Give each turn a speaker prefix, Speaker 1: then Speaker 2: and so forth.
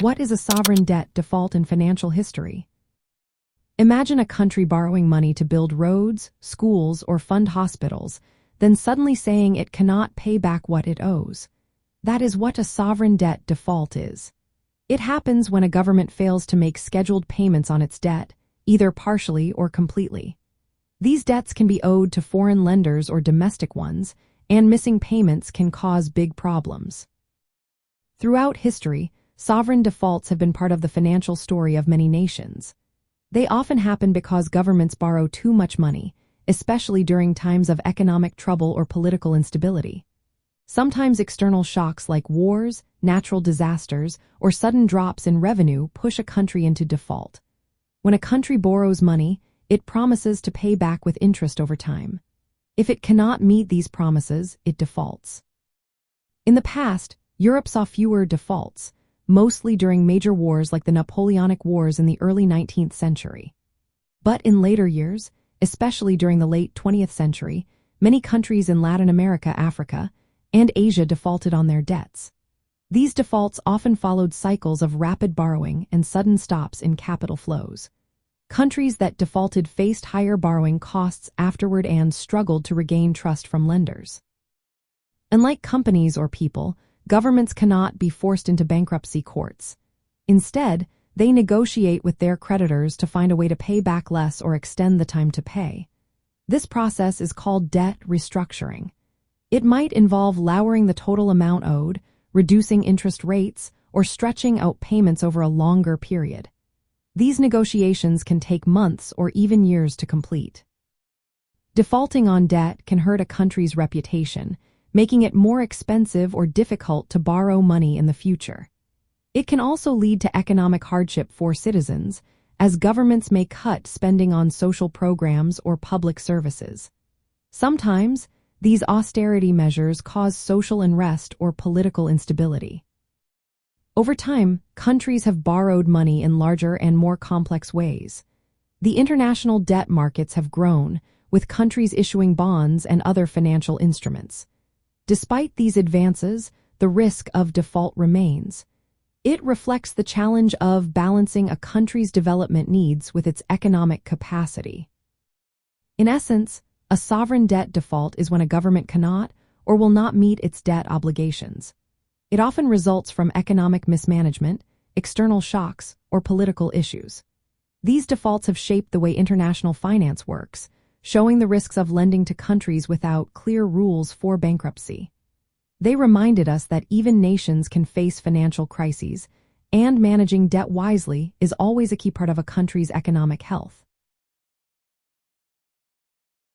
Speaker 1: What is a sovereign debt default in financial history? Imagine a country borrowing money to build roads, schools, or fund hospitals, then suddenly saying it cannot pay back what it owes. That is what a sovereign debt default is. It happens when a government fails to make scheduled payments on its debt, either partially or completely. These debts can be owed to foreign lenders or domestic ones, and missing payments can cause big problems. Throughout history, sovereign defaults have been part of the financial story of many nations. They often happen because governments borrow too much money, especially during times of economic trouble or political instability. Sometimes external shocks like wars, natural disasters, or sudden drops in revenue push a country into default. When a country borrows money, it promises to pay back with interest over time. If it cannot meet these promises, it defaults. In the past, Europe saw fewer defaults, mostly during major wars like the Napoleonic Wars in the early 19th century. But in later years, especially during the late 20th century, many countries in Latin America, Africa, and Asia defaulted on their debts. These defaults often followed cycles of rapid borrowing and sudden stops in capital flows. Countries that defaulted faced higher borrowing costs afterward and struggled to regain trust from lenders. Unlike companies or people, governments cannot be forced into bankruptcy courts. Instead, they negotiate with their creditors to find a way to pay back less or extend the time to pay. This process is called debt restructuring. It might involve lowering the total amount owed, reducing interest rates, or stretching out payments over a longer period. These negotiations can take months or even years to complete. Defaulting on debt can hurt a country's reputation, making it more expensive or difficult to borrow money in the future. It can also lead to economic hardship for citizens, as governments may cut spending on social programs or public services. Sometimes, these austerity measures cause social unrest or political instability. Over time, countries have borrowed money in larger and more complex ways. The international debt markets have grown, with countries issuing bonds and other financial instruments. Despite these advances, the risk of default remains. It reflects the challenge of balancing a country's development needs with its economic capacity. In essence, a sovereign debt default is when a government cannot or will not meet its debt obligations. It often results from economic mismanagement, external shocks, or political issues. These defaults have shaped the way international finance works, showing the risks of lending to countries without clear rules for bankruptcy. They reminded us that even nations can face financial crises, and managing debt wisely is always a key part of a country's economic health.